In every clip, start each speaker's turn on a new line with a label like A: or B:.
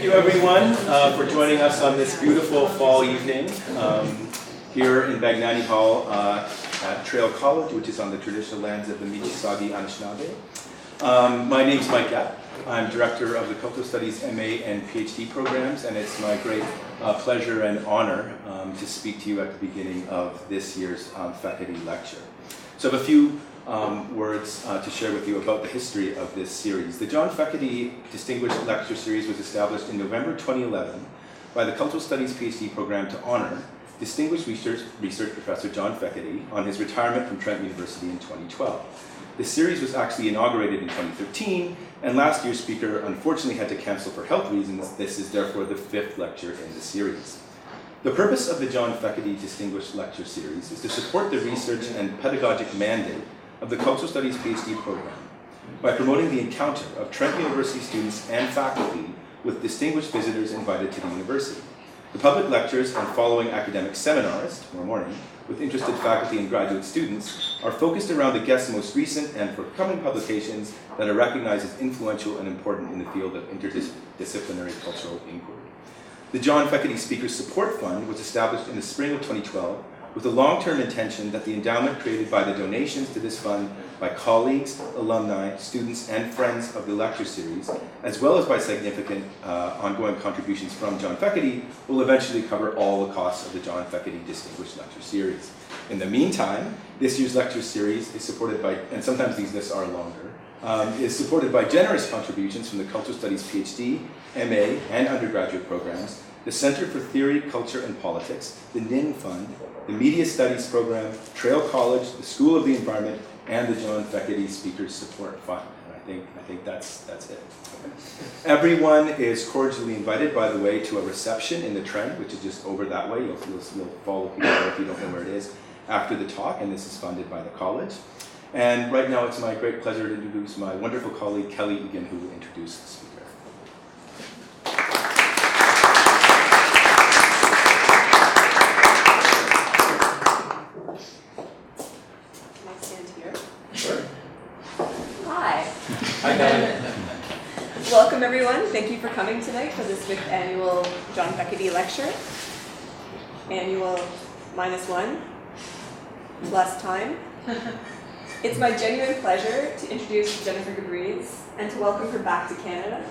A: Thank you everyone for joining us on this beautiful fall evening here in Bagnani Hall at Trail College, which is on the traditional lands of the Miccosukee Anishinaabe. My name's Mike Gapp. I'm Director of the Cultural Studies MA and PhD programs, and it's my great pleasure and honor to speak to you at the beginning of this year's Fekete lecture. So I have a few words to share with you about the history of this series. The John Fekete Distinguished Lecture Series was established in November 2011 by the Cultural Studies PhD program to honor Distinguished Research Professor John Fekete on his retirement from Trent University in 2012. The series was actually inaugurated in 2013, and last year's speaker unfortunately had to cancel for health reasons. This is therefore the 5th lecture in the series. The purpose of the John Fekete Distinguished Lecture Series is to support the research and pedagogic mandate of the Cultural Studies PhD program by promoting the encounter of Trent University students and faculty with distinguished visitors invited to the university. The public lectures and following academic seminars tomorrow morning with interested faculty and graduate students are focused around the guest's most recent and forthcoming publications that are recognized as influential and important in the field of interdisciplinary cultural inquiry. The John Fekete Speakers Support Fund was established in the spring of 2012 with a long-term intention that the endowment created by the donations to this fund by colleagues, alumni, students, and friends of the lecture series, as well as by significant ongoing contributions from John Fekete, will eventually cover all the costs of the John Fekete Distinguished Lecture Series. In the meantime, this year's lecture series is supported by, and sometimes these lists are longer, is supported by generous contributions from the Cultural Studies PhD, MA, and undergraduate programs, the Center for Theory, Culture, and Politics, the NIN Fund, the Media Studies Program, Trail College, the School of the Environment, and the John Fekete Speakers Support Fund. And I think that's it. Okay. Everyone is cordially invited, by the way, to a reception in the Trent, which is just over that way. You'll follow people there if you don't know where it is after the talk, and this is funded by the college. And right now it's my great pleasure to introduce my wonderful colleague, Kelly Egan, who will introduce the speaker.
B: Welcome everyone. Thank you for coming tonight for this 5th annual John Fekete lecture. Annual -1 plus time. It's my genuine pleasure to introduce Jennifer Gabrys and to welcome her back to Canada.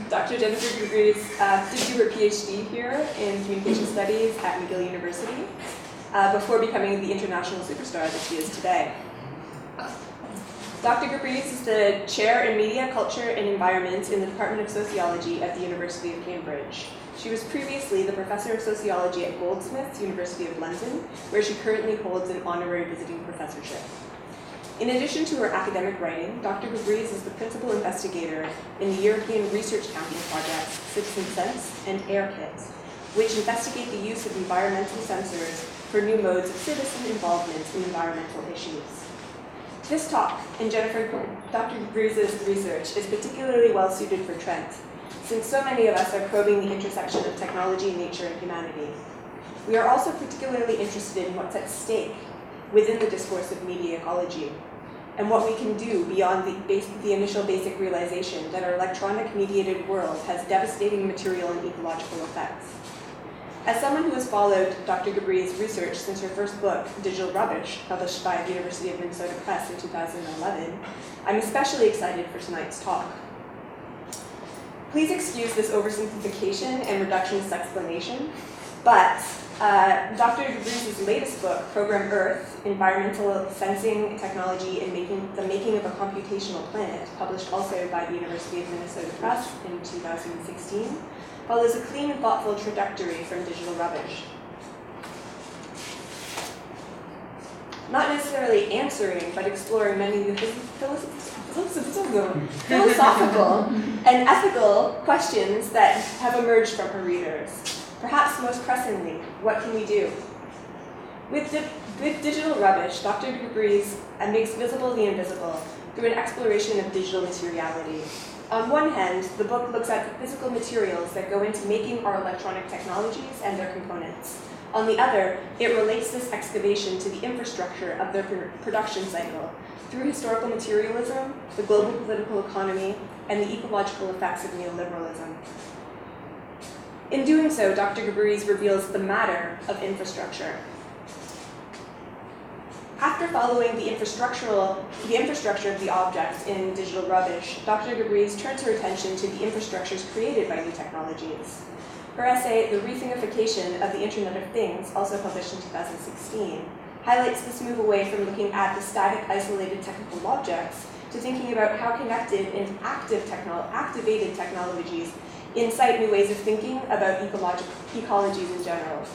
B: Dr. Jennifer Gabrys did do her PhD here in Communication Studies at McGill University before becoming the international superstar that she is today. Dr. Gabrys is the Chair in Media, Culture, and Environment in the Department of Sociology at the University of Cambridge. She was previously the Professor of Sociology at Goldsmiths, University of London, where she currently holds an honorary visiting professorship. In addition to her academic writing, Dr. Gabrys is the Principal Investigator in the European Research Counting projects Citizen Sense and AirKit, which investigate the use of environmental sensors for new modes of citizen involvement in environmental issues. This talk, and Dr. Gabrys' research, is particularly well suited for Trent, since so many of us are probing the intersection of technology, nature, and humanity. We are also particularly interested in what's at stake within the discourse of media ecology, and what we can do beyond the initial basic realization that our electronic-mediated world has devastating material and ecological effects. As someone who has followed Dr. Gabrys' research since her first book, Digital Rubbish, published by the University of Minnesota Press in 2011, I'm especially excited for tonight's talk. Please excuse this oversimplification and reductionist explanation, but Dr. Gabrys' latest book, Program Earth, Environmental Sensing Technology and the Making of a Computational Planet, published also by the University of Minnesota Press in 2016, follows a clean and thoughtful trajectory from digital rubbish. Not necessarily answering, but exploring many of the philosophical and ethical questions that have emerged from her readers. Perhaps most pressingly, what can we do? With digital rubbish, Dr. Gabrys makes visible the invisible through an exploration of digital materiality. On one hand, the book looks at the physical materials that go into making our electronic technologies and their components. On the other, it relates this excavation to the infrastructure of their production cycle through historical materialism, the global political economy, and the ecological effects of neoliberalism. In doing so, Dr. Gabrys reveals the matter of infrastructure. After following the infrastructure of the object in digital rubbish, Dr. Gabrys turns her attention to the infrastructures created by new technologies. Her essay, The Rethingification of the Internet of Things, also published in 2016, highlights this move away from looking at the static, isolated technical objects to thinking about how connected and activated technologies incite new ways of thinking about ecologies in general.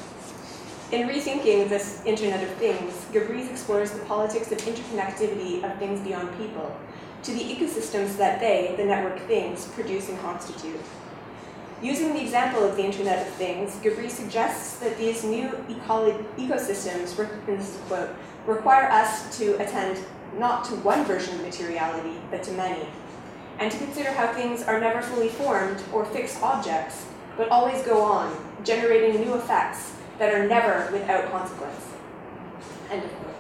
B: In rethinking this Internet of Things, Gabrys explores the politics of interconnectivity of things beyond people to the ecosystems that they, the network things, produce and constitute. Using the example of the Internet of Things, Gabrys suggests that these new ecosystems, and this is a quote, require us to attend not to one version of materiality, but to many, and to consider how things are never fully formed or fixed objects, but always go on, generating new effects that are never without consequence. End of quote.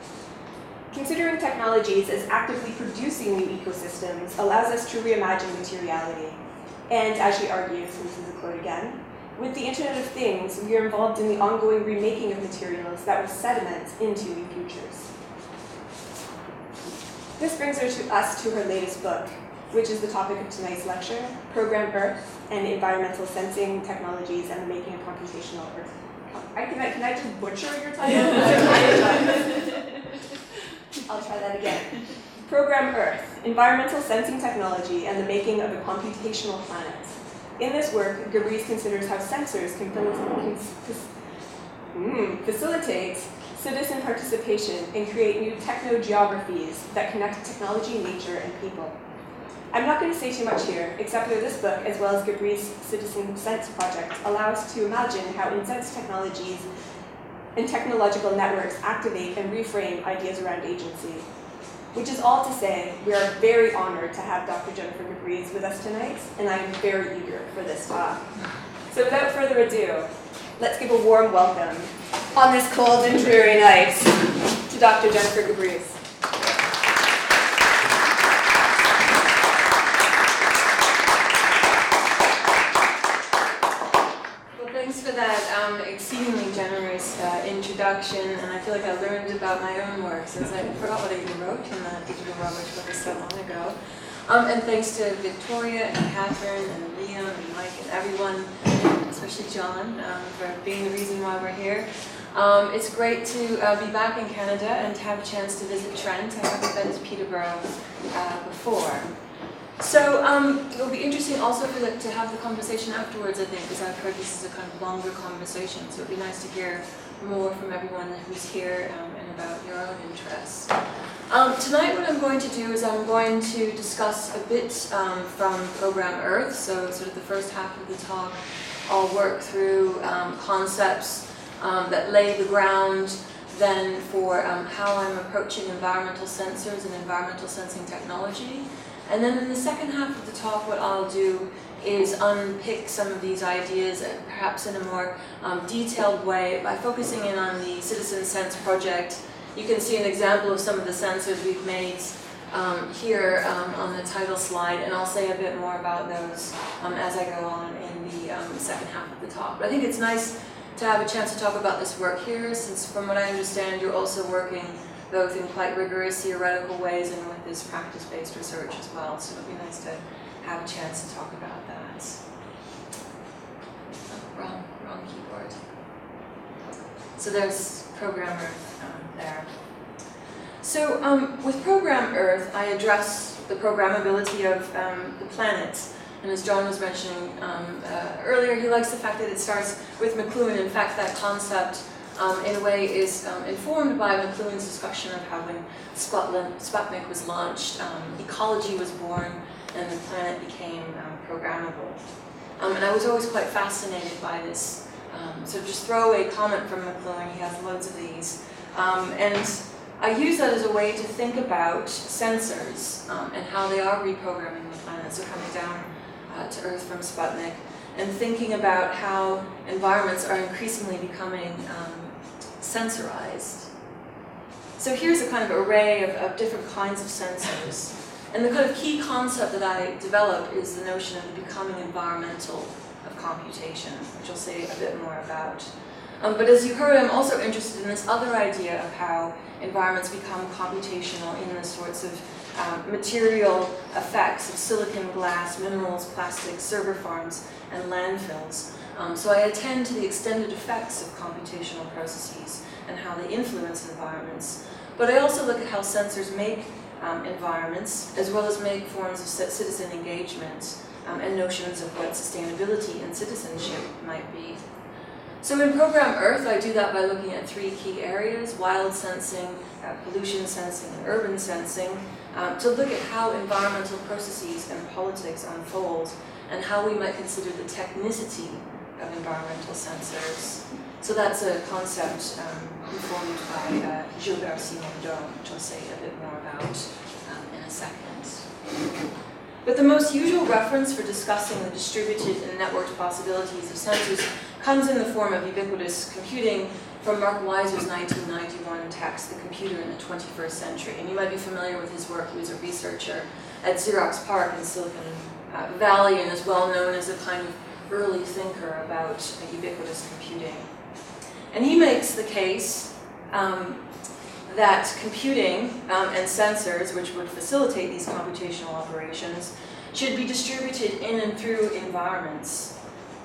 B: Considering technologies as actively producing new ecosystems allows us to reimagine materiality. And as she argues, and this is a quote again, with the Internet of Things, we are involved in the ongoing remaking of materials that will sediment into new futures. This brings us to her latest book, which is the topic of tonight's lecture, Program Earth and Environmental Sensing Technologies and the Making of Computational Earth. Can I just butcher your title? I'll try that again. Program Earth, Environmental Sensing Technology and the Making of a Computational Planet. In this work, Gabrys considers how sensors can facilitate citizen participation and create new techno-geographies that connect technology, nature, and people. I'm not going to say too much here, except that this book, as well as Gabrys' Citizen Sense project, allow us to imagine how in-sense technologies and technological networks activate and reframe ideas around agency. Which is all to say, we are very honored to have Dr. Jennifer Gabrys with us tonight, and I am very eager for this talk. So without further ado, let's give a warm welcome on this cold and dreary night to Dr. Jennifer Gabrys.
C: Thanks for that exceedingly generous introduction, and I feel like I learned about my own work since I forgot what I even wrote in that digital rubbish book so long ago. And thanks to Victoria and Catherine and Liam and Mike and everyone, especially John, for being the reason why we're here. It's great to be back in Canada and to have a chance to visit Trent. I haven't been to Peterborough before. So it'll be interesting also to have the conversation afterwards, I think, because I've heard this is a kind of longer conversation, so it'd be nice to hear more from everyone who's here and about your own interests. Tonight what I'm going to do is I'm going to discuss a bit from Program Earth, so sort of the first half of the talk. I'll work through concepts that lay the ground then for how I'm approaching environmental sensors and environmental sensing technology. And then in the second half of the talk, what I'll do is unpick some of these ideas, perhaps in a more detailed way, by focusing in on the Citizen Sense project. You can see an example of some of the sensors we've made here on the title slide, and I'll say a bit more about those as I go on in the second half of the talk. But I think it's nice to have a chance to talk about this work here, since from what I understand, you're also working both in quite rigorous theoretical ways and with this practice-based research as well. So it'd be nice to have a chance to talk about that. Oh, wrong keyboard. So there's Program Earth there. So with Program Earth, I address the programmability of the planet. And as John was mentioning earlier, he likes the fact that it starts with McLuhan. In fact, that concept in a way is informed by McLuhan's discussion of how when Sputnik was launched, ecology was born and the planet became programmable. And I was always quite fascinated by this. So just throwaway comment from McLuhan, he has loads of these. And I use that as a way to think about sensors and how they are reprogramming the planet, so coming down to Earth from Sputnik, and thinking about how environments are increasingly becoming sensorized. So here's a kind of array of different kinds of sensors. And the kind of key concept that I develop is the notion of the becoming environmental of computation, which I'll say a bit more about. But as you heard, I'm also interested in this other idea of how environments become computational in the sorts of material effects of silicon, glass, minerals, plastics, server farms, and landfills. So I attend to the extended effects of computational processes and how they influence environments. But I also look at how sensors make environments, as well as make forms of citizen engagement and notions of what sustainability and citizenship might be. So in Program Earth, I do that by looking at 3 key areas: wild sensing, pollution sensing, and urban sensing, to look at how environmental processes and politics unfold, and how we might consider the technicity of environmental sensors. So that's a concept informed by Gabrys, which I'll say a bit more about in a second. But the most usual reference for discussing the distributed and networked possibilities of sensors comes in the form of ubiquitous computing from Mark Weiser's 1991 text, The Computer in the 21st Century. And you might be familiar with his work. He was a researcher at Xerox PARC in Silicon Valley and is well known as a kind of early thinker about ubiquitous computing. And he makes the case that computing and sensors, which would facilitate these computational operations, should be distributed in and through environments.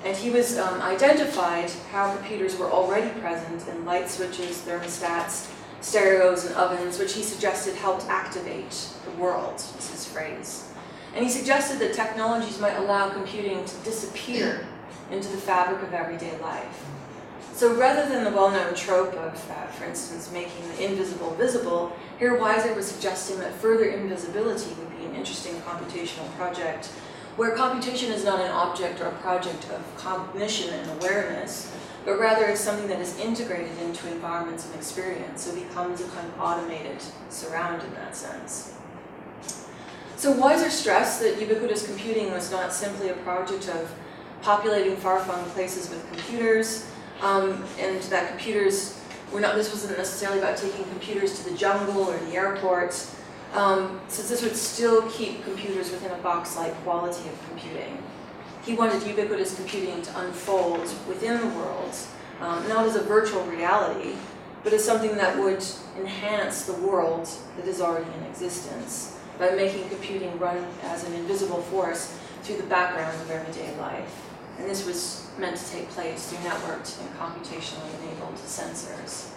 C: And he was identified how computers were already present in light switches, thermostats, stereos, and ovens, which he suggested helped activate the world, is his phrase. And he suggested that technologies might allow computing to disappear into the fabric of everyday life. So rather than the well-known trope of, for instance, making the invisible visible, here Weiser was suggesting that further invisibility would be an interesting computational project, where computation is not an object or a project of cognition and awareness, but rather is something that is integrated into environments and experience, so becomes a kind of automated surround in that sense. So Weiser stressed that ubiquitous computing was not simply a project of populating far-flung places with computers, and that computers were not, this wasn't necessarily about taking computers to the jungle or the airport, since this would still keep computers within a box-like quality of computing. He wanted ubiquitous computing to unfold within the world, not as a virtual reality, but as something that would enhance the world that is already in existence by making computing run as an invisible force through the background of everyday life. And this was meant to take place through networked and computationally enabled sensors.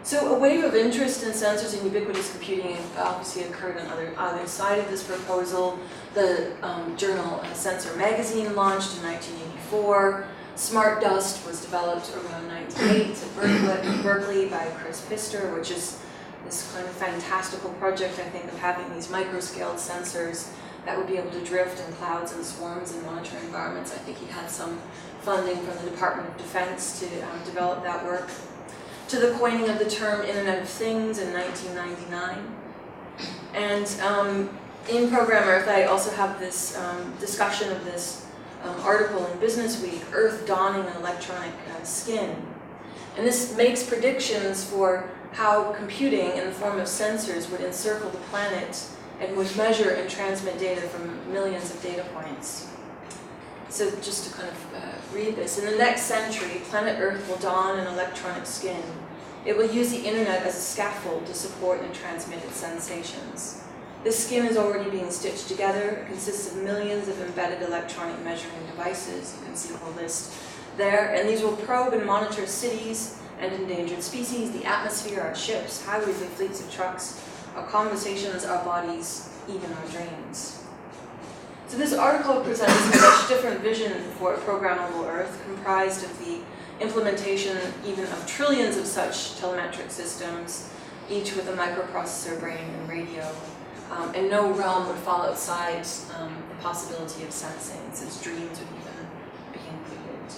C: So a wave of interest in sensors and ubiquitous computing obviously occurred on the other side of this proposal. The journal Sensor Magazine launched in 1984. Smart Dust was developed around 1998 at Berkeley by Chris Pister, which is this kind of fantastical project, I think, of having these micro-scaled sensors that would be able to drift in clouds and swarms and monitor environments. I think he had some funding from the Department of Defense to develop that work. To the coining of the term Internet of Things in 1999. And in Program Earth, I also have this discussion of this article in Business Week, Earth Dawning an Electronic Skin. And this makes predictions for how computing in the form of sensors would encircle the planet and would measure and transmit data from millions of data points. So just to kind of read this, in the next century, planet Earth will don an electronic skin. It will use the internet as a scaffold to support and transmit its sensations. This skin is already being stitched together. It consists of millions of embedded electronic measuring devices. You can see the whole list there. And these will probe and monitor cities and endangered species, the atmosphere, our ships, highways and fleets of trucks, our conversations, our bodies, even our dreams. So this article presents a much different vision for a programmable Earth, comprised of the implementation even of trillions of such telemetric systems, each with a microprocessor brain and radio. And no realm would fall outside the possibility of sensing, since dreams would even be included.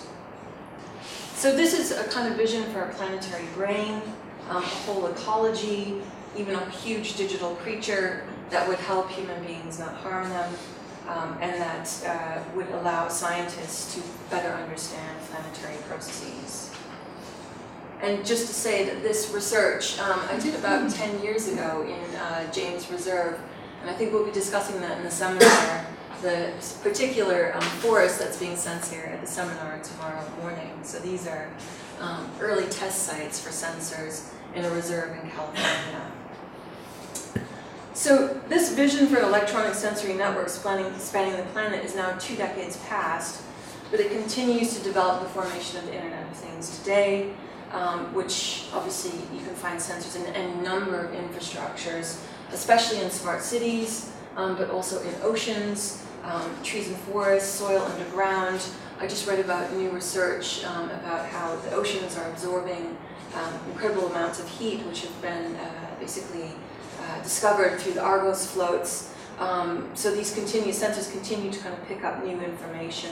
C: So this is a kind of vision for a planetary brain, a whole ecology, even a huge digital creature that would help human beings not harm them, and that would allow scientists to better understand planetary processes. And just to say that this research I did about 10 years ago in James Reserve, and I think we'll be discussing that in the seminar. the particular forest that's being sensed here at the seminar tomorrow morning. So these are early test sites for sensors in a reserve in California. So this vision for an electronic sensory network spanning the planet is now 2 decades past, but it continues to develop the formation of the Internet of Things today, which obviously you can find sensors in any number of infrastructures, especially in smart cities, but also in oceans, trees and forests, soil underground. I just read about new research about how the oceans are absorbing incredible amounts of heat, which have been basically discovered through the Argos floats. So these sensors continue to kind of pick up new information,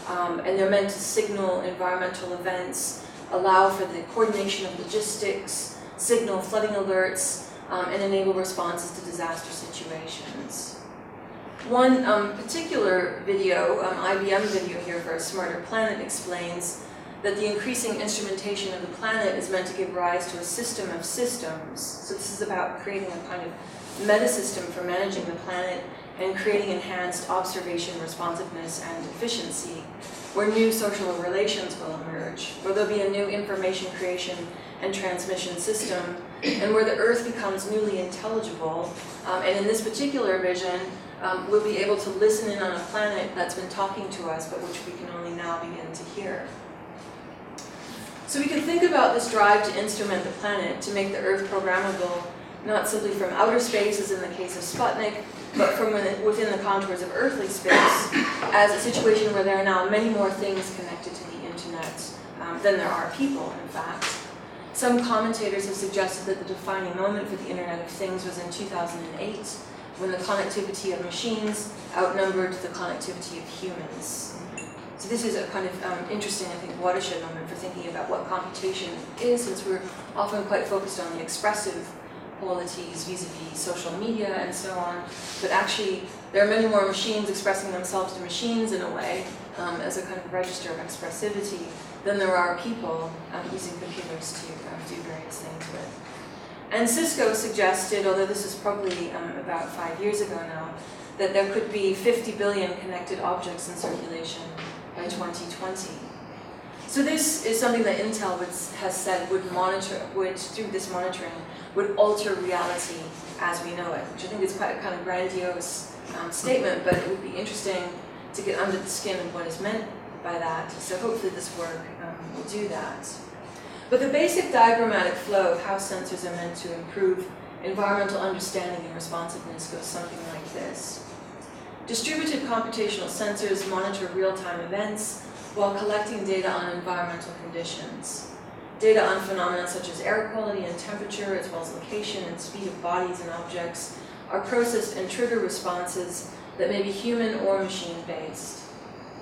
C: and they're meant to signal environmental events, allow for the coordination of logistics, signal flooding alerts, and enable responses to disaster situations. One particular video, IBM video here for A Smarter Planet, explains that the increasing instrumentation of the planet is meant to give rise to a system of systems. So this is about creating a kind of meta-system for managing the planet and creating enhanced observation, responsiveness, and efficiency, where new social relations will emerge, where there'll be a new information creation and transmission system, and where the Earth becomes newly intelligible. And in this particular vision, we'll be able to listen in on a planet that's been talking to us, but which we can only now begin to hear. So we can think about this drive to instrument the planet, to make the Earth programmable, not simply from outer space, as in the case of Sputnik, but from within the contours of earthly space, as a situation where there are now many more things connected to the internet than there are people, in fact. Some commentators have suggested that the defining moment for the Internet of Things was in 2008, when the connectivity of machines outnumbered the connectivity of humans. So this is a kind of interesting, I think, watershed moment for thinking about what computation is, since we're often quite focused on the expressive qualities vis-a-vis social media and so on. But actually, there are many more machines expressing themselves to machines in a way, as a kind of register of expressivity, than there are people using computers to do various things with. And Cisco suggested, although this is probably about 5 years ago now, that there could be 50 billion connected objects in circulation by 2020. So this is something that Intel has said would through this monitoring, would alter reality as we know it, which I think is quite a kind of grandiose statement, but it would be interesting to get under the skin of what is meant by that. So hopefully this work will do that. But the basic diagrammatic flow of how sensors are meant to improve environmental understanding and responsiveness goes something like this. Distributed computational sensors monitor real-time events while collecting data on environmental conditions. Data on phenomena such as air quality and temperature, as well as location and speed of bodies and objects, are processed and trigger responses that may be human or machine-based.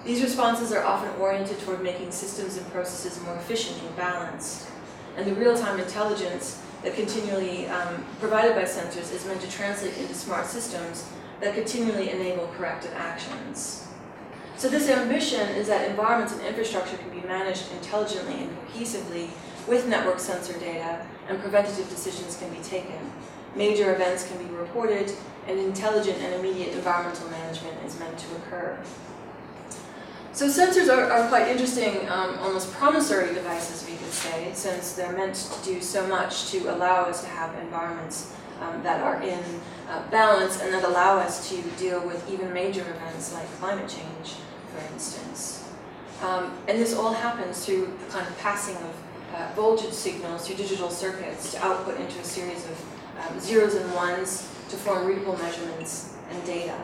C: These responses are often oriented toward making systems and processes more efficient and balanced. And the real-time intelligence that continually provided by sensors is meant to translate into smart systems that continually enable corrective actions. So this ambition is that environments and infrastructure can be managed intelligently and cohesively with network sensor data, and preventative decisions can be taken. Major events can be reported, and intelligent and immediate environmental management is meant to occur. So sensors are quite interesting, almost promissory devices, we could say, since they're meant to do so much to allow us to have environments that are in balance and that allow us to deal with even major events like climate change, for instance. And this all happens through the kind of passing of voltage signals through digital circuits to output into a series of zeros and ones to form readable measurements and data.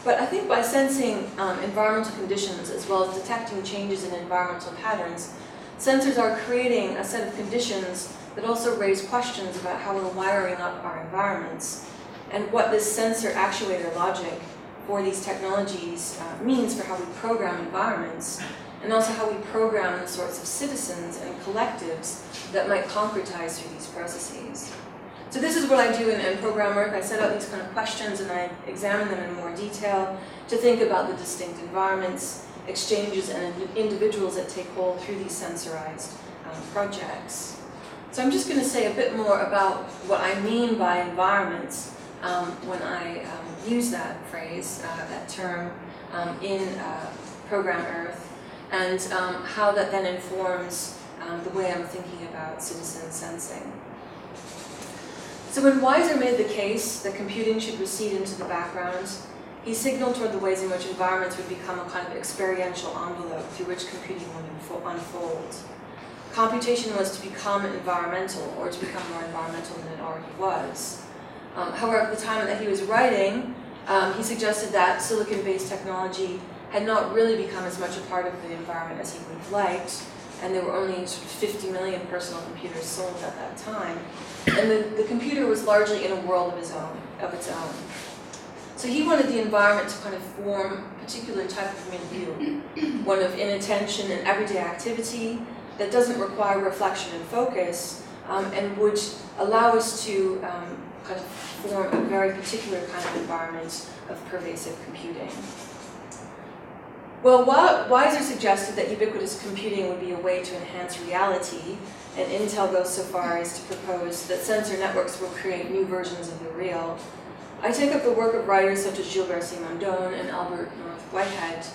C: But I think by sensing environmental conditions as well as detecting changes in environmental patterns, sensors are creating a set of conditions that also raise questions about how we're wiring up our environments and what this sensor actuator logic for these technologies means for how we program environments, and also how we program the sorts of citizens and collectives that might concretize through these processes. So this is what I do in program work. I set out these kind of questions and I examine them in more detail to think about the distinct environments, exchanges, and individuals that take hold through these sensorized projects. So I'm just going to say a bit more about what I mean by environments when I use that phrase, that term, in Program Earth, and how that then informs the way I'm thinking about citizen sensing. So when Weiser made the case that computing should recede into the background, he signaled toward the ways in which environments would become a kind of experiential envelope through which computing would unfold. Computation was to become environmental, or to become more environmental than it already was. However, at the time that he was writing, he suggested that silicon-based technology had not really become as much a part of the environment as he would have liked, and there were only sort of 50 million personal computers sold at that time. And the computer was largely in a world of its own. So he wanted the environment to kind of form a particular type of milieu, one of inattention and everyday activity that doesn't require reflection and focus, and would allow us to kind of form a very particular kind of environment of pervasive computing. Well, Weiser suggested that ubiquitous computing would be a way to enhance reality, and Intel goes so far as to propose that sensor networks will create new versions of the real. I take up the work of writers such as Gilbert Simondon and Albert North Whitehead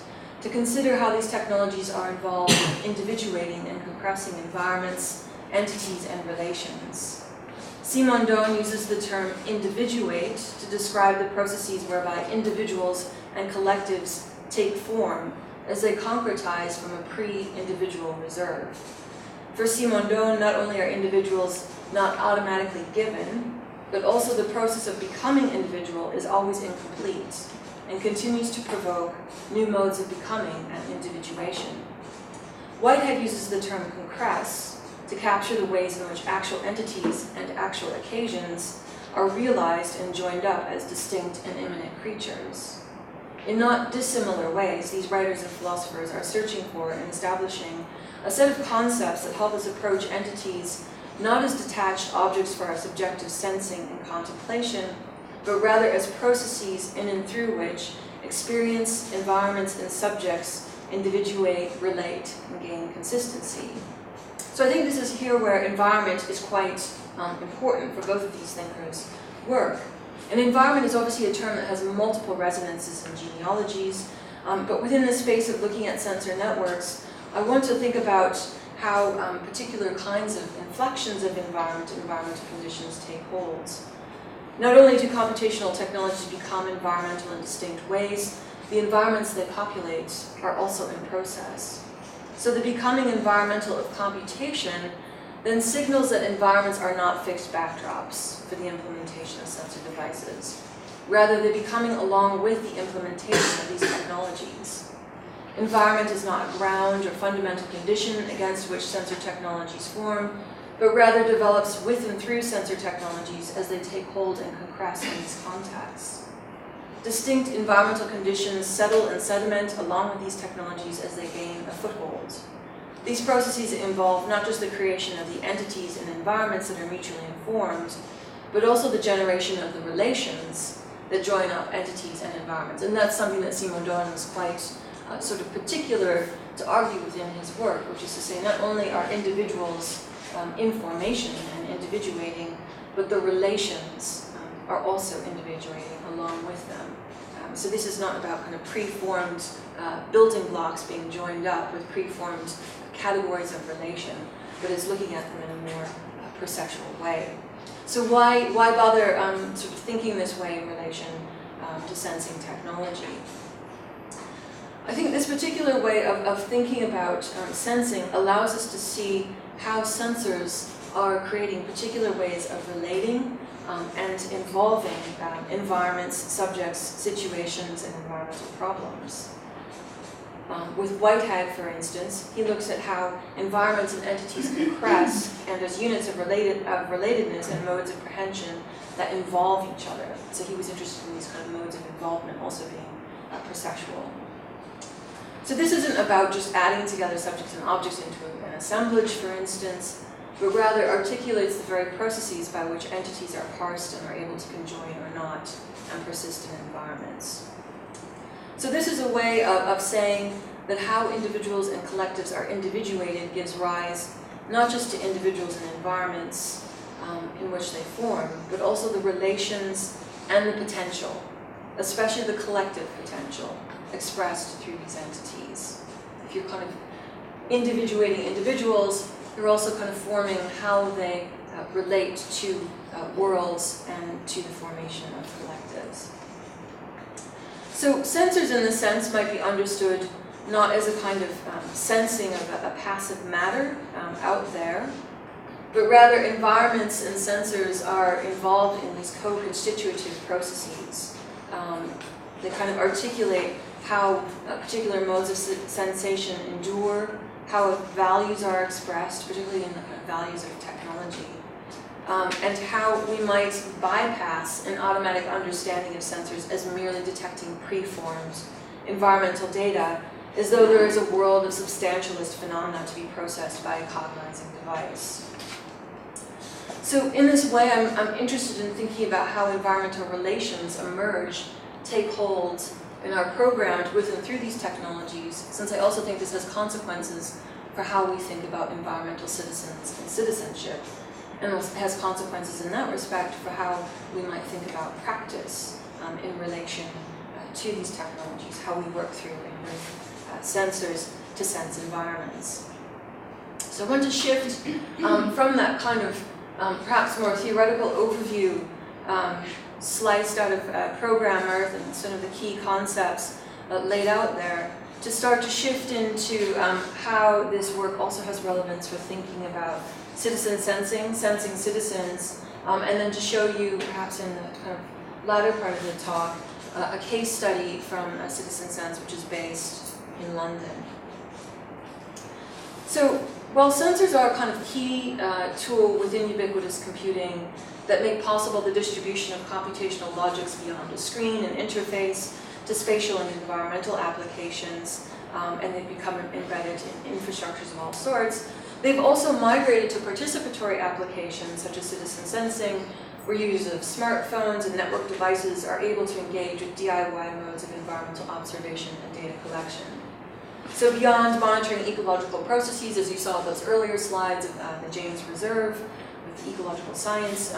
C: to consider how these technologies are involved in individuating and compressing environments, entities, and relations. Simondon uses the term individuate to describe the processes whereby individuals and collectives take form as they concretize from a pre-individual reserve. For Simondon, not only are individuals not automatically given, but also the process of becoming individual is always incomplete and continues to provoke new modes of becoming and individuation. Whitehead uses the term compress to capture the ways in which actual entities and actual occasions are realized and joined up as distinct and immanent creatures. In not dissimilar ways, these writers and philosophers are searching for and establishing a set of concepts that help us approach entities not as detached objects for our subjective sensing and contemplation, but rather as processes in and through which experience, environments, and subjects individuate, relate, and gain consistency. So I think this is here where environment is quite important for both of these thinkers' work. And environment is obviously a term that has multiple resonances and genealogies, but within the space of looking at sensor networks, I want to think about how particular kinds of inflections of environmental conditions take hold. Not only do computational technologies become environmental in distinct ways, the environments they populate are also in process. So the becoming environmental of computation then signals that environments are not fixed backdrops for the implementation of sensor devices. Rather, they're becoming along with the implementation of these technologies. Environment is not a ground or fundamental condition against which sensor technologies form, but rather develops with and through sensor technologies as they take hold and compress in these contexts. Distinct environmental conditions settle and sediment along with these technologies as they gain a foothold. These processes involve not just the creation of the entities and environments that are mutually informed, but also the generation of the relations that join up entities and environments. And that's something that Simondon was quite sort of particular to argue within his work, which is to say not only are individuals in formation and individuating, but the relations are also individuating along with them. So this is not about kind of preformed building blocks being joined up with preformed categories of relation, but is looking at them in a more perceptual way. So why bother sort of thinking this way in relation to sensing technology? I think this particular way of thinking about sensing allows us to see how sensors are creating particular ways of relating and involving environments, subjects, situations, and environmental problems. With Whitehead, for instance, he looks at how environments and entities compress and as units of relatedness and modes of apprehension that involve each other. So he was interested in these kind of modes of involvement also being perceptual. So this isn't about just adding together subjects and objects into an assemblage, for instance, but rather articulates the very processes by which entities are parsed and are able to conjoin or not and persist in environments. So this is a way of saying that how individuals and collectives are individuated gives rise not just to individuals and environments in which they form, but also the relations and the potential especially the collective potential expressed through these entities. If you're kind of individuating individuals, you're also kind of forming how they relate to worlds and to the formation of collectives. So sensors in this sense might be understood not as a kind of sensing of a passive matter out there, but rather environments and sensors are involved in these co-constitutive processes. They kind of articulate how particular modes of sensation endure, how values are expressed, particularly in the kind of values of technology, and how we might bypass an automatic understanding of sensors as merely detecting preformed environmental data, as though there is a world of substantialist phenomena to be processed by a cognizing device. So in this way, I'm interested in thinking about how environmental relations emerge, take hold, and are programmed with and through these technologies, since I also think this has consequences for how we think about environmental citizens and citizenship, and has consequences in that respect for how we might think about practice in relation to these technologies, how we work through and bring sensors to sense environments. So I want to shift from that kind of perhaps more theoretical overview sliced out of program Earth and sort of the key concepts laid out there, to start to shift into how this work also has relevance for thinking about citizen sensing citizens, and then to show you, perhaps in the kind of latter part of the talk, a case study from Citizen Sense, which is based in London. So while sensors are a kind of key tool within ubiquitous computing that make possible the distribution of computational logics beyond a screen and interface to spatial and environmental applications, and they've become embedded in infrastructures of all sorts, they've also migrated to participatory applications such as citizen sensing, where users of smartphones and network devices are able to engage with DIY modes of environmental observation and data collection. So beyond monitoring ecological processes, as you saw those earlier slides of the James Reserve, with the ecological science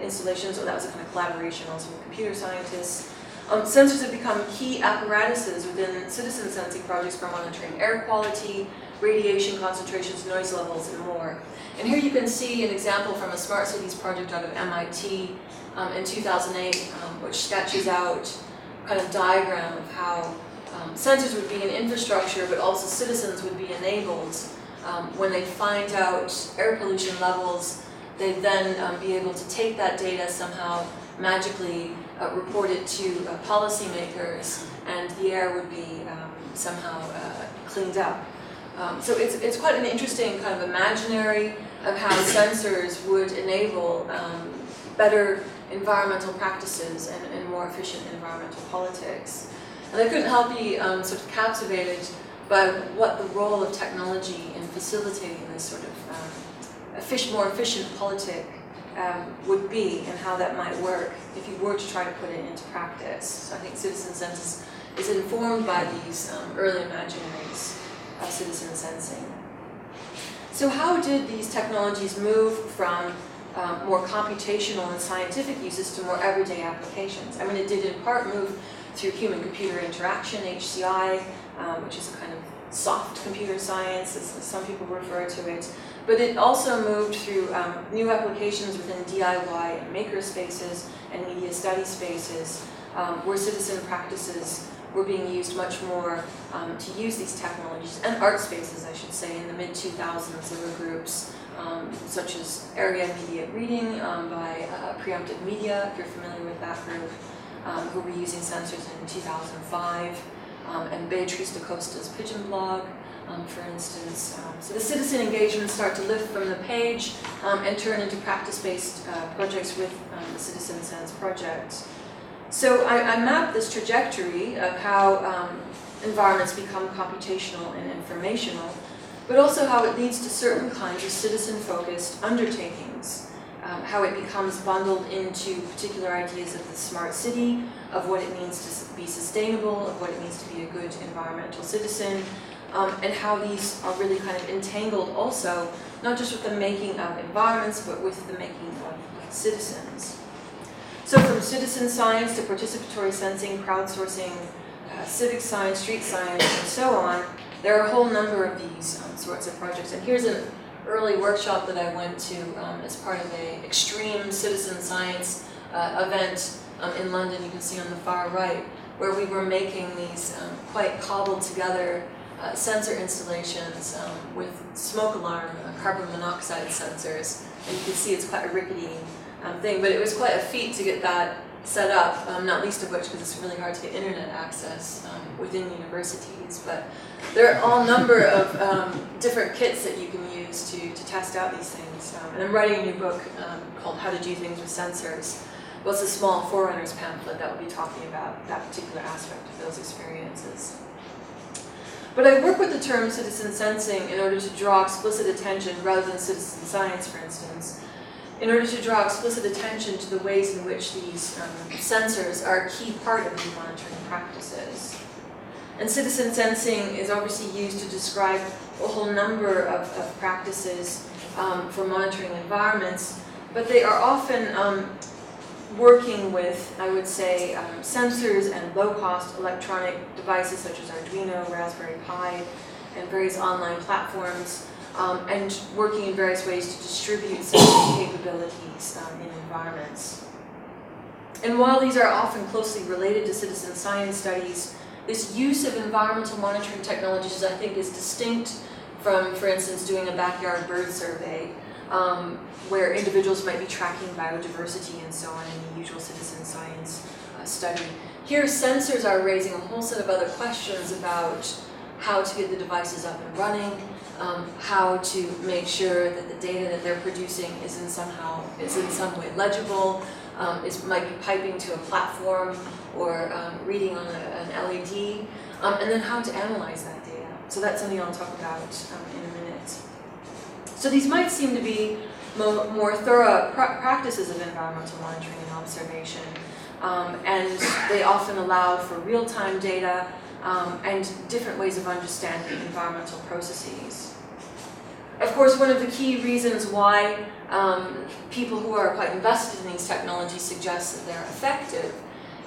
C: installations, or that was a kind of collaboration also with computer scientists, sensors have become key apparatuses within citizen sensing projects for monitoring air quality, radiation concentrations, noise levels, and more. And here you can see an example from a smart cities project out of MIT in 2008, which sketches out kind of diagram of how sensors would be an infrastructure, but also citizens would be enabled. When they find out air pollution levels, they'd then be able to take that data somehow magically report it to policymakers, and the air would be somehow cleaned up. So it's quite an interesting kind of imaginary of how sensors would enable better environmental practices and more efficient environmental politics. And I couldn't help be sort of captivated by what the role of technology in facilitating this sort of more efficient politic would be, and how that might work if you were to try to put it into practice. So I think citizen sense is informed by these early imaginaries of citizen sensing. So how did these technologies move from more computational and scientific uses to more everyday applications? I mean, it did in part move through human-computer interaction, HCI, which is a kind of soft computer science, as some people refer to it. But it also moved through new applications within DIY and maker spaces and media study spaces, where citizen practices were being used much more to use these technologies, and art spaces, I should say. In the mid-2000s, there were groups such as Area Immediate Reading by Preemptive Media, if you're familiar with that group, who were using sensors in 2005, and Beatriz da Costa's Pigeon blog, for instance. So the citizen engagements start to lift from the page and turn into practice-based projects with the Citizen Sense project. So I mapped this trajectory of how environments become computational and informational, but also how it leads to certain kinds of citizen-focused undertakings, how it becomes bundled into particular ideas of the smart city, of what it means to be sustainable, of what it means to be a good environmental citizen, and how these are really kind of entangled also, not just with the making of environments, but with the making of citizens. So from citizen science to participatory sensing, crowdsourcing, civic science, street science, and so on, there are a whole number of these sorts of projects. And here's an early workshop that I went to as part of an extreme citizen science event in London, you can see on the far right, where we were making these quite cobbled together sensor installations with smoke alarm, carbon monoxide sensors. And you can see it's quite a rickety thing, but it was quite a feat to get that set up, not least of which because it's really hard to get internet access within universities. But there are all number of different kits that you can use to test out these things. And I'm writing a new book called How to Do Things with Sensors. Well, it's a small Forerunners pamphlet that will be talking about that particular aspect of those experiences. But I work with the term citizen sensing in order to draw explicit attention, rather than citizen science, for instance, in order to draw explicit attention to the ways in which these sensors are a key part of the monitoring practices. And citizen sensing is obviously used to describe a whole number of practices for monitoring environments, but they are often working with, I would say, sensors and low-cost electronic devices such as Arduino, Raspberry Pi, and various online platforms, and working in various ways to distribute sensing capabilities in environments. And while these are often closely related to citizen science studies, this use of environmental monitoring technologies, I think, is distinct from, for instance, doing a backyard bird survey, where individuals might be tracking biodiversity and so on in the usual citizen science study. Here, sensors are raising a whole set of other questions about how to get the devices up and running, how to make sure that the data that they're producing is in some way legible, might be piping to a platform or reading on an LED, and then how to analyze that data. So that's something I'll talk about in a minute. So these might seem to be more thorough practices of environmental monitoring and observation, and they often allow for real-time data and different ways of understanding environmental processes. Of course, one of the key reasons why people who are quite invested in these technologies suggest that they're effective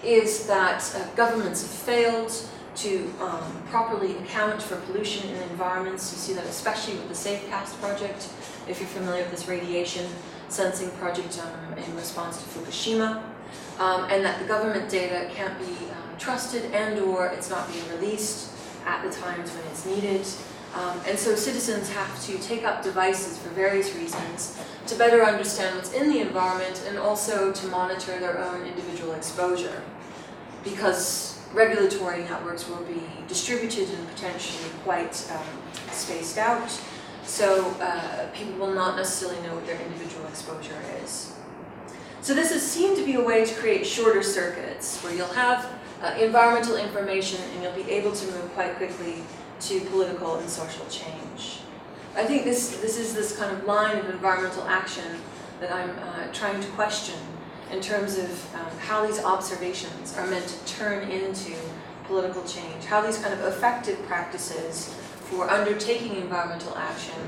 C: is that governments have failed to properly account for pollution in environments. You see that especially with the SafeCast project, if you're familiar with this radiation sensing project in response to Fukushima, and that the government data can't be trusted and/or it's not being released at the times when it's needed. And so citizens have to take up devices for various reasons to better understand what's in the environment and also to monitor their own individual exposure, because regulatory networks will be distributed and potentially quite spaced out, so people will not necessarily know what their individual exposure is. So this has seemed to be a way to create shorter circuits where you'll have environmental information and you'll be able to move quite quickly to political and social change. I think this is this kind of line of environmental action that I'm trying to question in terms of how these observations are meant to turn into political change, how these kind of effective practices for undertaking environmental action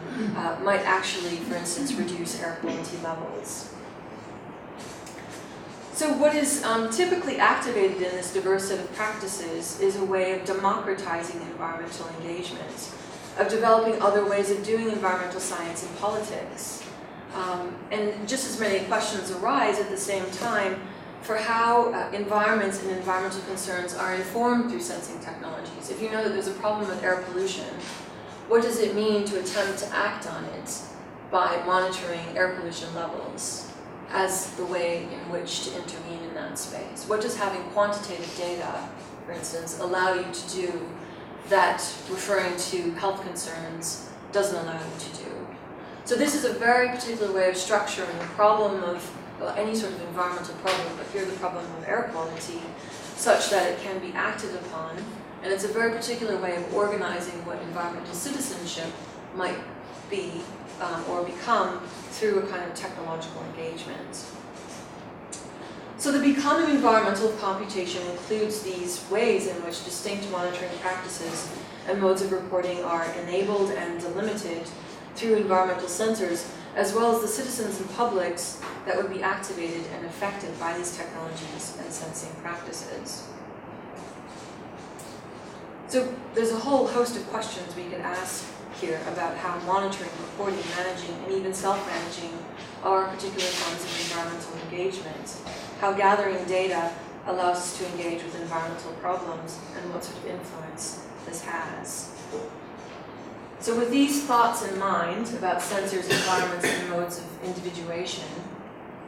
C: might actually, for instance, reduce air quality levels. So what is typically activated in this diverse set of practices is a way of democratizing environmental engagement, of developing other ways of doing environmental science and politics. And just as many questions arise at the same time for how environments and environmental concerns are informed through sensing technologies. If you know that there's a problem with air pollution, what does it mean to attempt to act on it by monitoring air pollution levels as the way in which to intervene in that space? What does having quantitative data, for instance, allow you to do that referring to health concerns doesn't allow you to do? So this is a very particular way of structuring the problem of any sort of environmental problem, but here the problem of air quality, such that it can be acted upon. And it's a very particular way of organizing what environmental citizenship might be or become through a kind of technological engagement. So the becoming environmental of computation includes these ways in which distinct monitoring practices and modes of reporting are enabled and delimited through environmental sensors, as well as the citizens and publics that would be activated and affected by these technologies and sensing practices. So there's a whole host of questions we could ask here about how monitoring, reporting, managing, and even self-managing are particular forms of environmental engagement, how gathering data allows us to engage with environmental problems, and what sort of influence this has. So with these thoughts in mind about sensors, environments, and modes of individuation,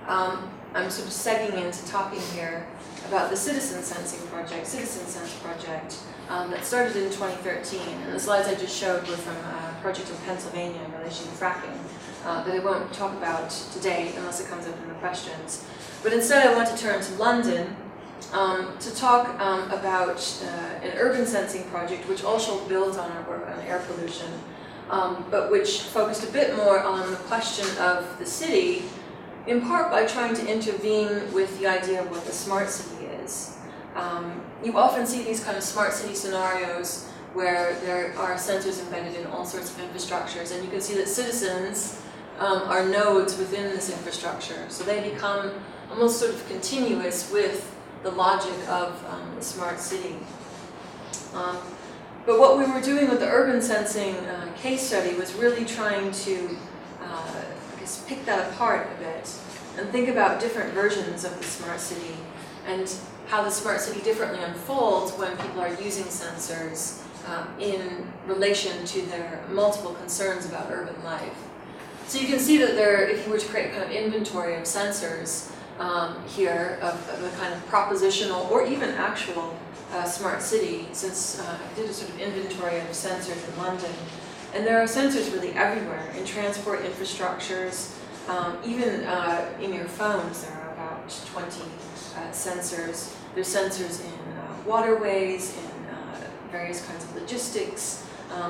C: I'm sort of segging into talking here about the Citizen Sensing Project, Citizen Sense Project, that started in 2013. And the slides I just showed were from a project in Pennsylvania in relation to fracking that I won't talk about today unless it comes up in the questions. But instead I want to turn to London to talk about an urban sensing project which also builds on our work on air pollution, but which focused a bit more on the question of the city, in part by trying to intervene with the idea of what the smart city is. You often see these kind of smart city scenarios where there are sensors embedded in all sorts of infrastructures, and you can see that citizens are nodes within this infrastructure, so they become almost sort of continuous with the logic of the smart city. But what we were doing with the urban sensing case study was really trying to I guess pick that apart a bit and think about different versions of the smart city and how the smart city differently unfolds when people are using sensors in relation to their multiple concerns about urban life. So you can see that there, if you were to create a kind of inventory of sensors here, of a kind of propositional or even actual smart city, since I did a sort of inventory of sensors in London, and there are sensors really everywhere, in transport infrastructures, even in your phones there are about 20 sensors. There's sensors in waterways, in various kinds of logistics,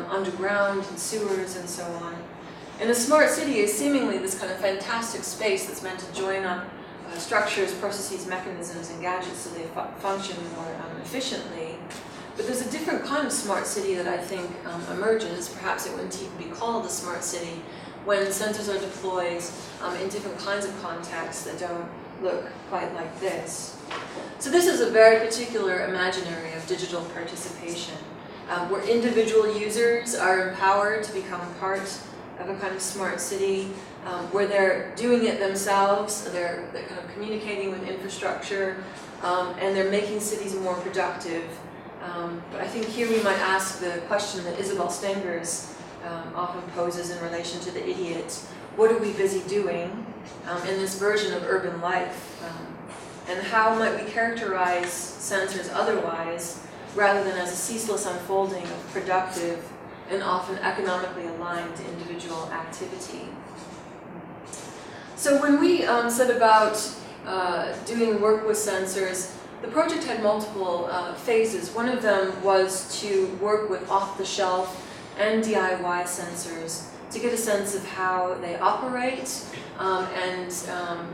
C: underground, in sewers, and so on. And a smart city is seemingly this kind of fantastic space that's meant to join up structures, processes, mechanisms, and gadgets so they function more efficiently. But there's a different kind of smart city that I think emerges. Perhaps it wouldn't even be called a smart city when sensors are deployed in different kinds of contexts that don't look quite like this. So this is a very particular imaginary of digital participation, where individual users are empowered to become part of a kind of smart city, where they're doing it themselves, they're kind of communicating with infrastructure, and they're making cities more productive. But I think here we might ask the question that Isabel Stengers often poses in relation to the idiot. What are we busy doing in this version of urban life? And how might we characterize sensors otherwise, rather than as a ceaseless unfolding of productive and often economically aligned individual activity? So when we set about doing work with sensors, the project had multiple phases. One of them was to work with off-the-shelf and DIY sensors to get a sense of how they operate and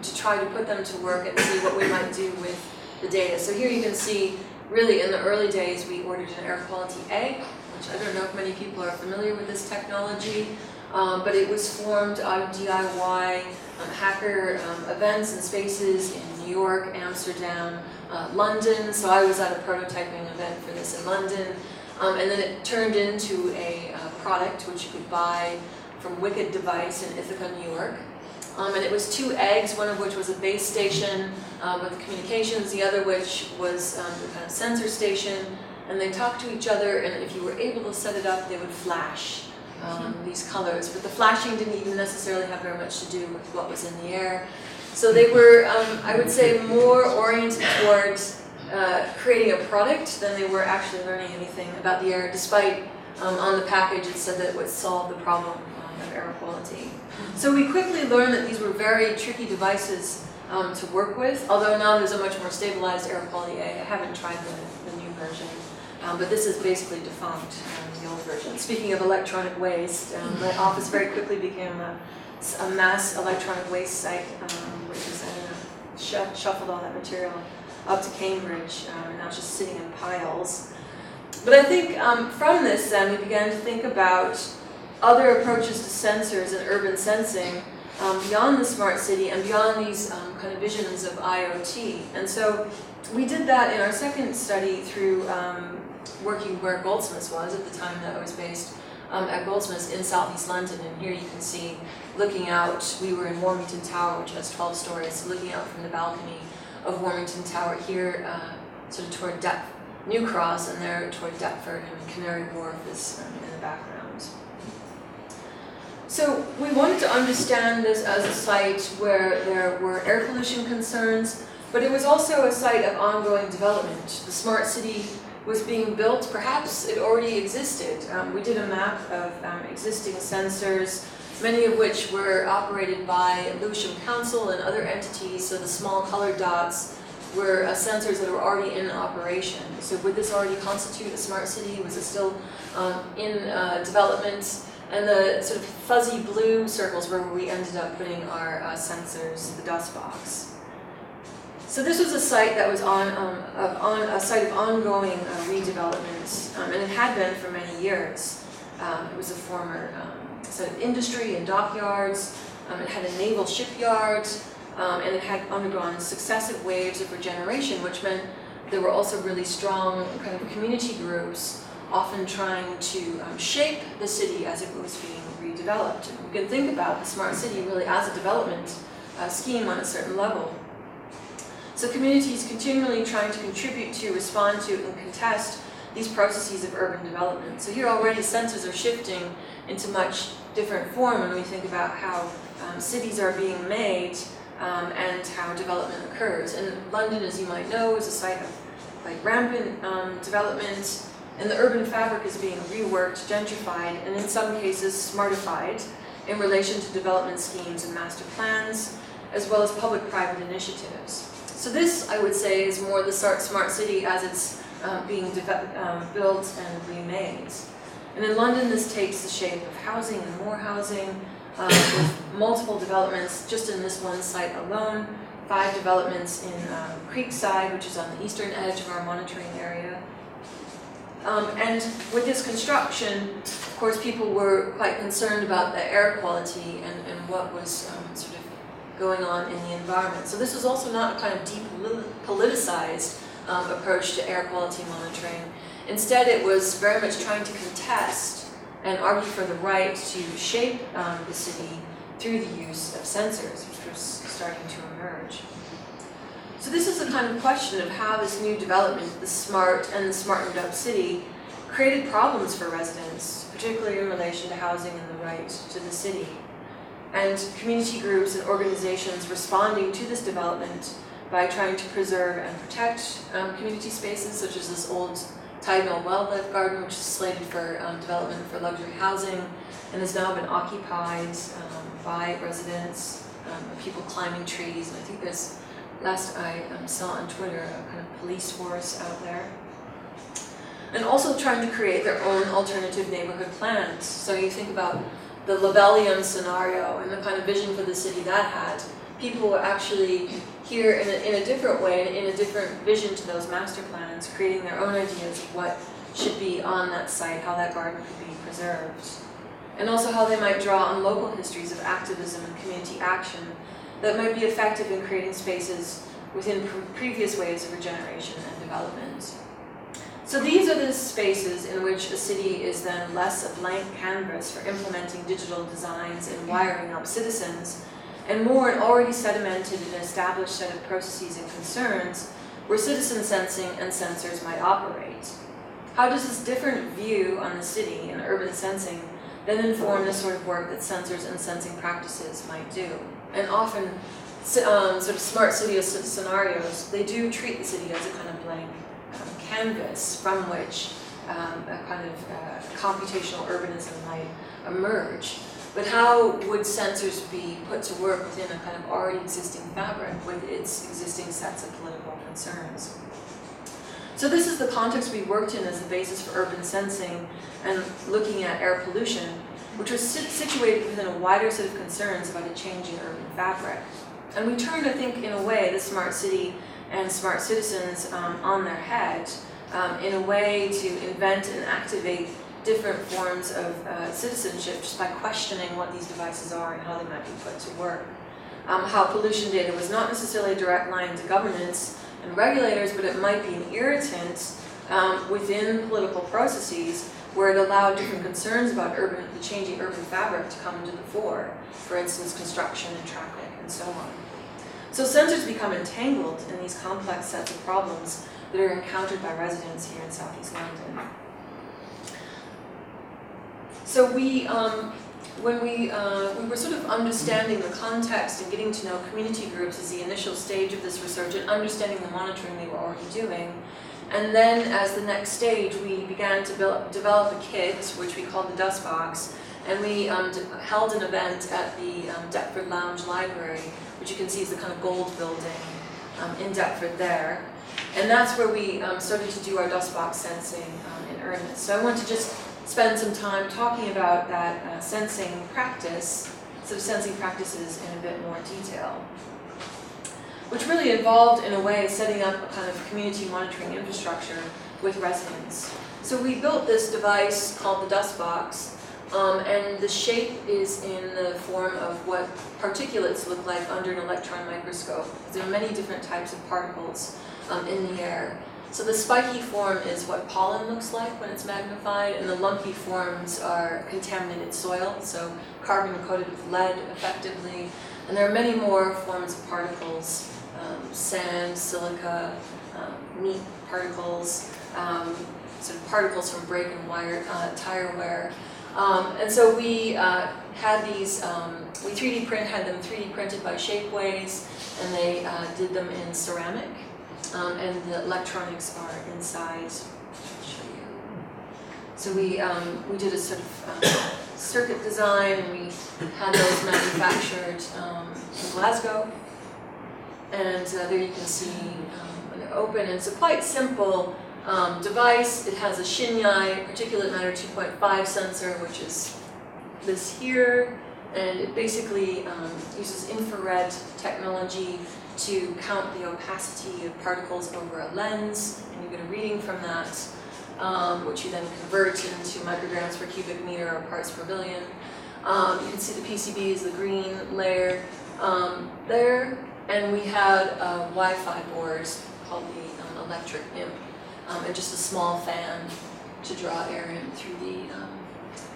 C: to try to put them to work and see what we might do with the data. So here you can see, really in the early days, we ordered an air quality egg, which I don't know if many people are familiar with this technology, but it was formed out of DIY hacker events and spaces in New York, Amsterdam, London. So I was at a prototyping event for this in London, and then it turned into a product which you could buy from Wicked Device in Ithaca, New York. And it was 2 eggs, one of which was a base station with communications, the other which was the kind of sensor station, and they talked to each other, and if you were able to set it up, they would flash these colors. But the flashing didn't even necessarily have very much to do with what was in the air. So they were, I would say, more oriented towards creating a product than they were actually learning anything about the air, despite on the package it said that it would solve the problem of air quality. So we quickly learned that these were very tricky devices to work with, although now there's a much more stabilized air quality egg. I haven't tried the new version, but this is basically defunct, the old version. Speaking of electronic waste, my office very quickly became a mass electronic waste site, which is, shuffled all that material up to Cambridge, and now it's just sitting in piles. But I think from this then we began to think about other approaches to sensors and urban sensing beyond the smart city and beyond these kind of visions of IoT. And so we did that in our second study through working where Goldsmiths was at the time that I was based at Goldsmiths in southeast London. And here you can see, looking out, we were in Warmington Tower, which has 12 stories, so looking out from the balcony of Warmington Tower here, sort of toward New Cross, and there toward Deptford, and Canary Wharf is in the background. So we wanted to understand this as a site where there were air pollution concerns, but it was also a site of ongoing development. The smart city was being built, perhaps it already existed. We did a map of existing sensors, many of which were operated by Lewisham Council and other entities, so the small colored dots were sensors that were already in operation. So would this already constitute a smart city? Was it still in development? And the sort of fuzzy blue circles were where we ended up putting our sensors, the dust box. So this was a site that was on a site of ongoing redevelopment, and it had been for many years. It was a former site of industry and dockyards. It had a naval shipyard, and it had undergone successive waves of regeneration, which meant there were also really strong kind of community groups often trying to shape the city as it was being redeveloped. And we can think about the smart city really as a development scheme on a certain level. So communities continually trying to contribute to, respond to, and contest these processes of urban development. So here already sensors are shifting into much different form when we think about how cities are being made and how development occurs. And London, as you might know, is a site of like rampant development. And the urban fabric is being reworked, gentrified, and in some cases smartified in relation to development schemes and master plans, as well as public-private initiatives. So this, I would say, is more the smart city as it's being built and remade. And in London, this takes the shape of housing and more housing, with multiple developments just in this one site alone, 5 developments in Creekside, which is on the eastern edge of our monitoring area. And with this construction, of course, people were quite concerned about the air quality and what was sort of going on in the environment. So this was also not a kind of depoliticized approach to air quality monitoring. Instead, it was very much trying to contest and argue for the right to shape the city through the use of sensors, which was starting to emerge. So this is the kind of question of how this new development, the smart and the smartened up city, created problems for residents, particularly in relation to housing and the right to the city. And community groups and organizations responding to this development by trying to preserve and protect community spaces, such as this old Tide Mill Wildlife Garden, which is slated for development for luxury housing and has now been occupied by residents, people climbing trees. And I think there's, last I saw on Twitter, a kind of police force out there. And also trying to create their own alternative neighborhood plans. So you think about the Labellium scenario and the kind of vision for the city that had. People were actually here in a different way, in a different vision to those master plans, creating their own ideas of what should be on that site, how that garden could be preserved. And also how they might draw on local histories of activism and community action that might be effective in creating spaces within previous waves of regeneration and development. So these are the spaces in which a city is then less a blank canvas for implementing digital designs and wiring up citizens, and more an already sedimented and established set of processes and concerns where citizen sensing and sensors might operate. How does this different view on the city and urban sensing then inform the sort of work that sensors and sensing practices might do? And often, sort of smart city scenarios, they do treat the city as a kind of blank canvas from which a kind of computational urbanism might emerge. But how would sensors be put to work within a kind of already existing fabric with its existing sets of political concerns? So this is the context we worked in as the basis for urban sensing and looking at air pollution, which was situated within a wider set of concerns about a changing urban fabric. And we turned, I think, in a way, the smart city and smart citizens on their head in a way to invent and activate different forms of citizenship just by questioning what these devices are and how they might be put to work. How pollution data was not necessarily a direct line to governance and regulators, but it might be an irritant within political processes where it allowed different concerns about the changing urban fabric to come into the fore, for instance, construction and traffic and so on. So sensors become entangled in these complex sets of problems that are encountered by residents here in Southeast London. So when we were sort of understanding the context and getting to know community groups as the initial stage of this research and understanding the monitoring they were already doing. And then as the next stage, we began to develop a kit, which we called the Dust Box, and we held an event at the Deptford Lounge Library, which you can see is the kind of gold building in Deptford there. And that's where we started to do our dust box sensing in earnest. So I want to just spend some time talking about that sensing practice, sort of sensing practices in a bit more detail, which really involved, in a way, setting up a kind of community monitoring infrastructure with residents. So we built this device called the Dust Box, and the shape is in the form of what particulates look like under an electron microscope. There are many different types of particles in the air. So the spiky form is what pollen looks like when it's magnified, and the lumpy forms are contaminated soil, so carbon coated with lead effectively. And there are many more forms of particles, sand, silica, meat particles, sort of particles from brake and wire, tire wear. And so we had these, we 3D had them 3D printed by Shapeways, and they did them in ceramic. And the electronics are inside. I'll show you. So we did a sort of circuit design, and we had those manufactured in Glasgow. And there you can see when they're open. And it's a quite simple device. It has a Shinyai particulate matter 2.5 sensor, which is this here. And it basically uses infrared technology to count the opacity of particles over a lens, and you get a reading from that, which you then convert into micrograms per cubic meter or parts per billion. You can see the PCB is the green layer there, and we had a Wi-Fi board called the electric imp, and just a small fan to draw air in through the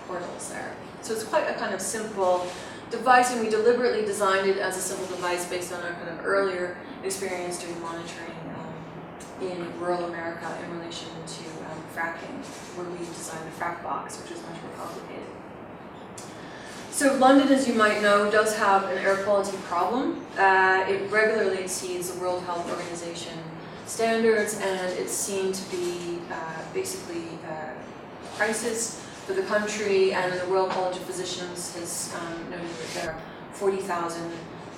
C: portals there. So it's quite a kind of simple device, and we deliberately designed it as a simple device based on our kind of earlier experience doing monitoring in rural America in relation to fracking, where we designed the frack box, which is much more complicated. So London, as you might know, does have an air quality problem. It regularly exceeds the World Health Organization standards, and it's seen to be basically a crisis for the country, and the Royal College of Physicians has noted that there are 40,000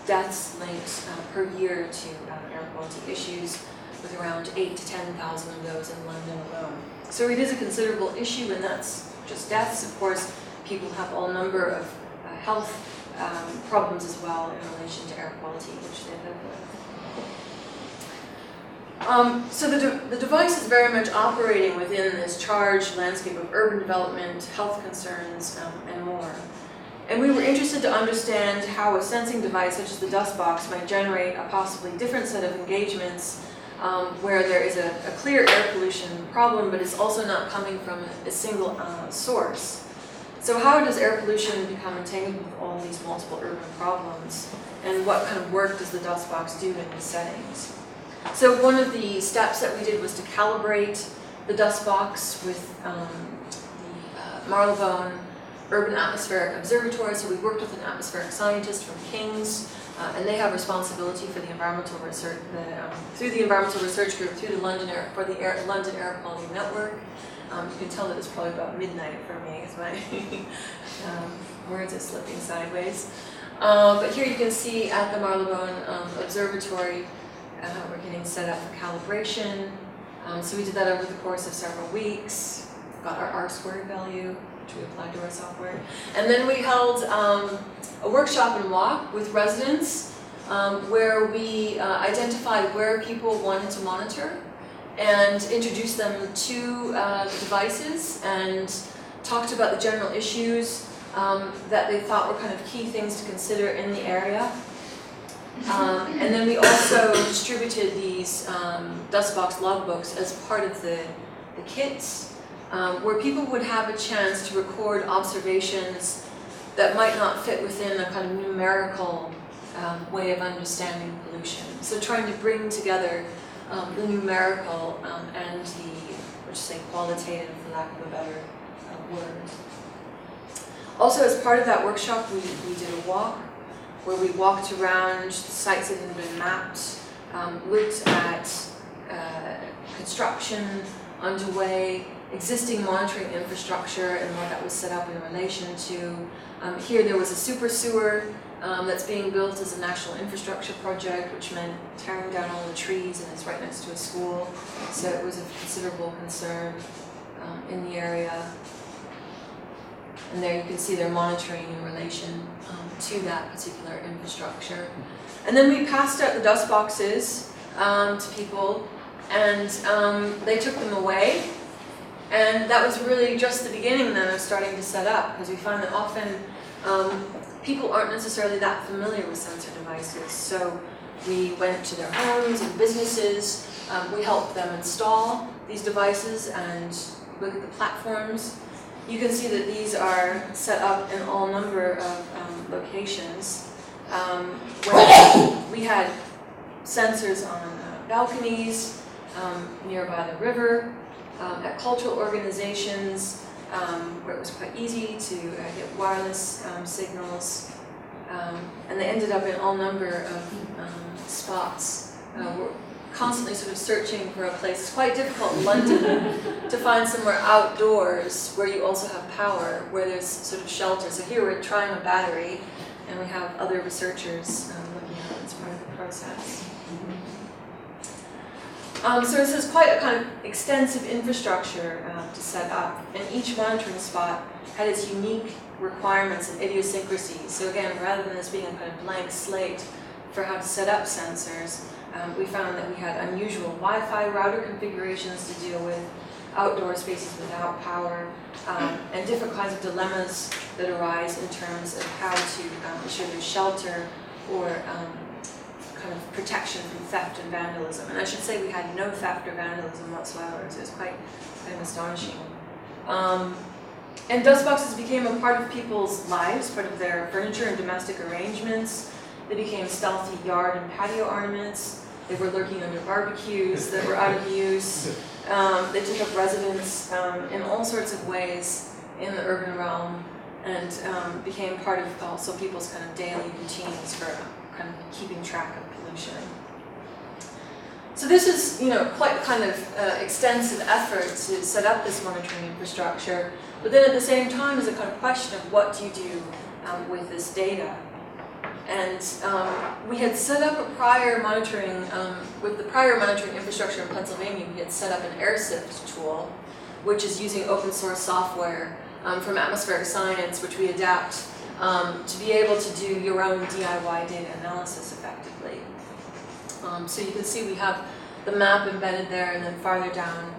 C: deaths linked per year to air quality issues, with around 8,000 to 10,000 of those in London alone. So it is a considerable issue, and that's just deaths. Of course, people have all number of health problems as well in relation to air quality, which they live with. So the device is very much operating within this charged landscape of urban development, health concerns, and more. And we were interested to understand how a sensing device such as the Dust Box might generate a possibly different set of engagements where there is a clear air pollution problem, but it's also not coming from a single source. So how does air pollution become entangled with all these multiple urban problems? And what kind of work does the Dust Box do in these settings? So one of the steps that we did was to calibrate the Dust Box with the Marylebone Urban Atmospheric Observatory. So we worked with an atmospheric scientist from King's, and they have responsibility for the environmental research, through the environmental research group, through the London Air Quality Network. You can tell that it's probably about midnight for me, as my words are slipping sideways. But here you can see at the Marylebone Observatory, we're getting set up for calibration. So we did that over the course of several weeks, got our R-squared value, which we applied to our software. And then we held a workshop and walk with residents where we identified where people wanted to monitor and introduced them to the devices and talked about the general issues that they thought were kind of key things to consider in the area. And then we also distributed these dustbox logbooks as part of the kits, where people would have a chance to record observations that might not fit within a kind of numerical way of understanding pollution. So trying to bring together the numerical and the, let's say, qualitative, for lack of a better word. Also, as part of that workshop, we did a walk where we walked around sites that had been mapped, looked at construction underway, existing monitoring infrastructure and what that was set up in relation to. Here there was a super sewer that's being built as a national infrastructure project, which meant tearing down all the trees, and it's right next to a school. So it was of considerable concern in the area. And there you can see they're monitoring in relation to that particular infrastructure. And then we passed out the dust boxes to people, and they took them away. And that was really just the beginning then of starting to set up, because we find that often people aren't necessarily that familiar with sensor devices. So we went to their homes and businesses, we helped them install these devices and look at the platforms. You can see that these are set up in all number of locations, where we had sensors on balconies, nearby the river, at cultural organizations, where it was quite easy to get wireless signals, and they ended up in all number of spots. We're constantly sort of searching for a place. It's quite difficult in London to find somewhere outdoors where you also have power, where there's sort of shelter. So here we're trying a battery, and we have other researchers looking at it as part of the process. So this is quite a kind of extensive infrastructure to set up, and each monitoring spot had its unique requirements and idiosyncrasies. So again, rather than this being a kind of blank slate for how to set up sensors, we found that we had unusual Wi-Fi router configurations to deal with, outdoor spaces without power, and different kinds of dilemmas that arise in terms of how to ensure there's shelter or kind of protection from theft and vandalism. And I should say we had no theft or vandalism whatsoever, so it was quite kind of astonishing. And dust boxes became a part of people's lives, part of their furniture and domestic arrangements. They became stealthy yard and patio ornaments. They were lurking under barbecues that were out of use. They took up residence in all sorts of ways in the urban realm, and became part of also people's kind of daily routines for kind of keeping track of pollution. So this is, quite a kind of extensive effort to set up this monitoring infrastructure, but then at the same time is a kind of question of what do you do with this data. And we had set up a prior monitoring, with the prior monitoring infrastructure in Pennsylvania, we had set up an AirSift tool, which is using open source software from atmospheric science, which we adapt to be able to do your own DIY data analysis effectively. So you can see we have the map embedded there, and then farther down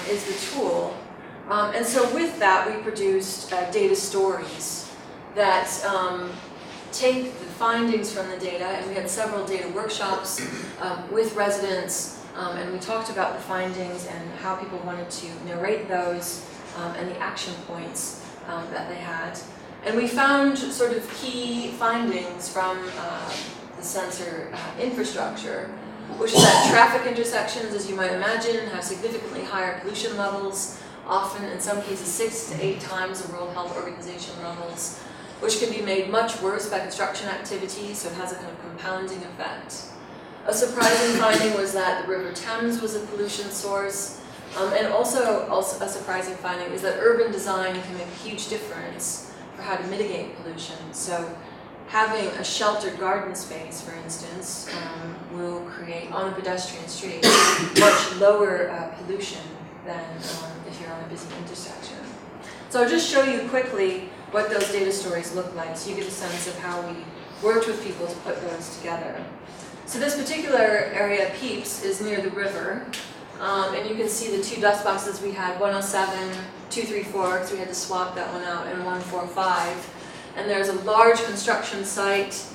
C: is the tool. And so with that, we produced data stories that take the findings from the data, and we had several data workshops with residents, and we talked about the findings and how people wanted to narrate those and the action points that they had. And we found sort of key findings from the sensor infrastructure, which is that traffic intersections, as you might imagine, have significantly higher pollution levels, often in some cases 6 to 8 times the World Health Organization levels, which can be made much worse by construction activities, so it has a kind of compounding effect. A surprising finding was that the River Thames was a pollution source, and also a surprising finding is that urban design can make a huge difference for how to mitigate pollution. So having a sheltered garden space, for instance, will create, on a pedestrian street, much lower pollution than if you're on a busy intersection. So I'll just show you quickly what those data stories look like, so you get a sense of how we worked with people to put those together. So this particular area, Peeps, is near the river, And you can see the two dust boxes we had, 107, 234, because we had to swap that one out, and 145. And there's a large construction site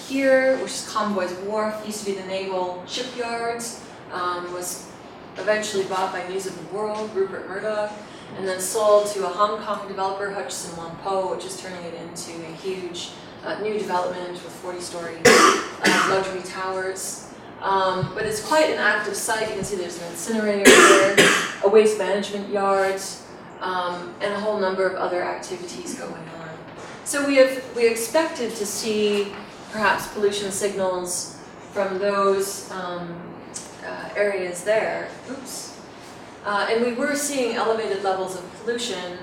C: here, which is Convoy's Wharf, used to be the naval shipyards, was eventually bought by News of the World, Rupert Murdoch, and then sold to a Hong Kong developer, Hutchison Whampoa, which is turning it into a huge new development with 40-story luxury towers. But it's quite an active site. You can see there's an incinerator there, a waste management yard, and a whole number of other activities going on. So we expected to see perhaps pollution signals from those areas there. Oops. And we were seeing elevated levels of pollution.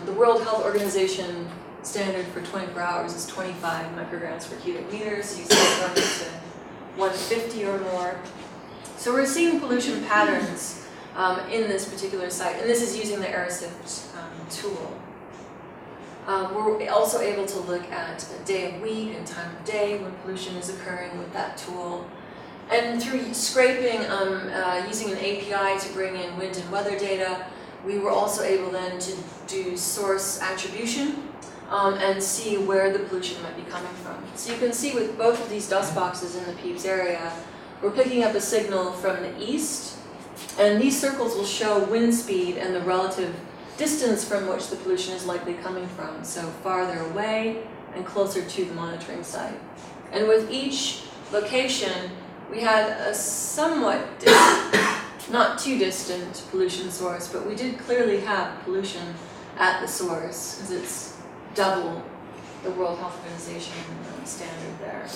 C: The World Health Organization standard for 24 hours is 25 micrograms per cubic meter, so you see it running to 150 or more. So we're seeing pollution patterns in this particular site, and this is using the AirSift tool. We're also able to look at a day of week and time of day when pollution is occurring with that tool. And through scraping, using an API to bring in wind and weather data, we were also able then to do source attribution and see where the pollution might be coming from. So you can see with both of these dust boxes in the Peeps area, we're picking up a signal from the east, and these circles will show wind speed and the relative distance from which the pollution is likely coming from, so farther away and closer to the monitoring site. And with each location, we had a somewhat distant, not too distant pollution source, but we did clearly have pollution at the source, because it's double the World Health Organization standard there.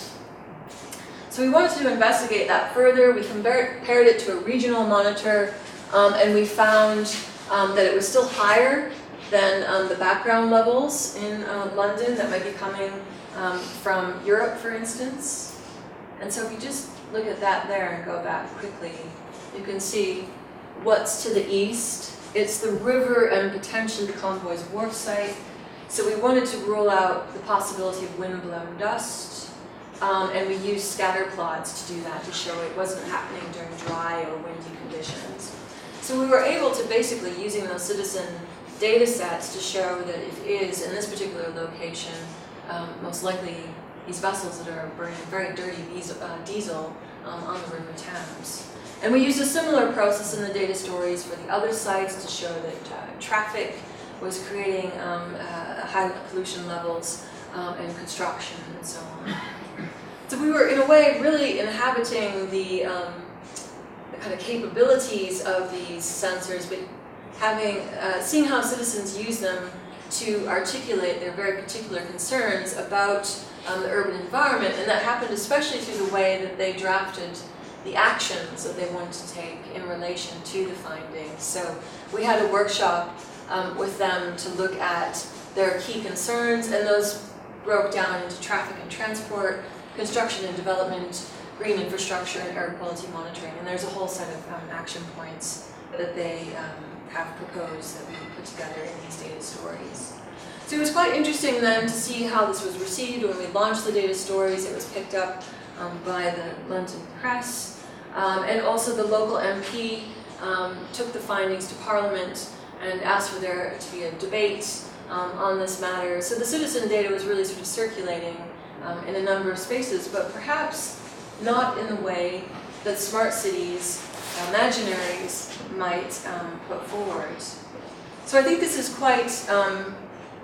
C: So we wanted to investigate that further. We compared it to a regional monitor, and we found that it was still higher than the background levels in London that might be coming from Europe, for instance. And so if you just look at that there and go back quickly, you can see what's to the east. It's the river and potentially the Convoy's Wharf site. So we wanted to rule out the possibility of wind-blown dust, and we used scatter plots to do that, to show it wasn't happening during dry or windy conditions. So we were able to basically, using those citizen data sets, to show that it is, in this particular location, most likely these vessels that are burning very dirty diesel on the River Thames. And we used a similar process in the data stories for the other sites to show that traffic was creating high pollution levels and construction and so on. So we were, in a way, really inhabiting the kind of capabilities of these sensors, but having seen how citizens use them to articulate their very particular concerns about the urban environment, and that happened especially through the way that they drafted the actions that they wanted to take in relation to the findings. So we had a workshop with them to look at their key concerns, and those broke down into traffic and transport, construction and development, green infrastructure, and air quality monitoring. And there's a whole set of action points that they have proposed that we put together in these data stories. So it was quite interesting then to see how this was received. When we launched the data stories, it was picked up by the London press, and also the local MP took the findings to Parliament and asked for there to be a debate on this matter. So the citizen data was really sort of circulating in a number of spaces, but perhaps not in the way that smart cities imaginaries might put forward. So I think this is quite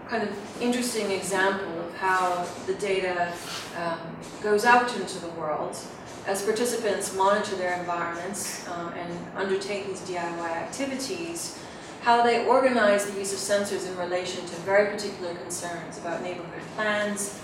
C: kind of interesting example of how the data goes out into the world as participants monitor their environments and undertake these DIY activities, how they organize the use of sensors in relation to very particular concerns about neighborhood plans,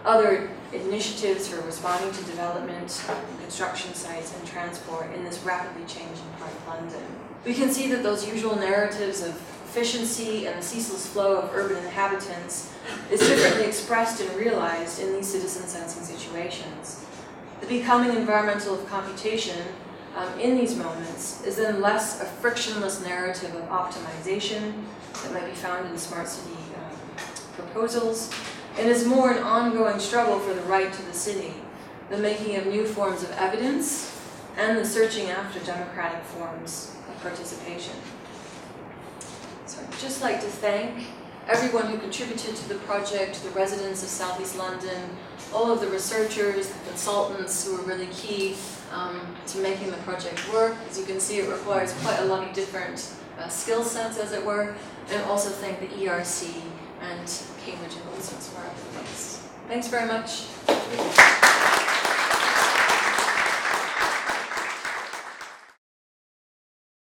C: other initiatives for responding to development, construction sites, and transport in this rapidly changing part of London. We can see that those usual narratives of efficiency and the ceaseless flow of urban inhabitants is differently expressed and realized in these citizen sensing situations. The becoming environmental of computation in these moments is then less a frictionless narrative of optimization that might be found in smart city proposals, and is more an ongoing struggle for the right to the city, the making of new forms of evidence, and the searching after democratic forms of participation. So I'd just like to thank everyone who contributed to the project, the residents of South East London, all of the researchers, the consultants who were really key to making the project work. As you can see, it requires quite a lot of different skill sets, as it were, and also thank the ERC and Cambridge and Goldsmiths for our advice. Thanks very much.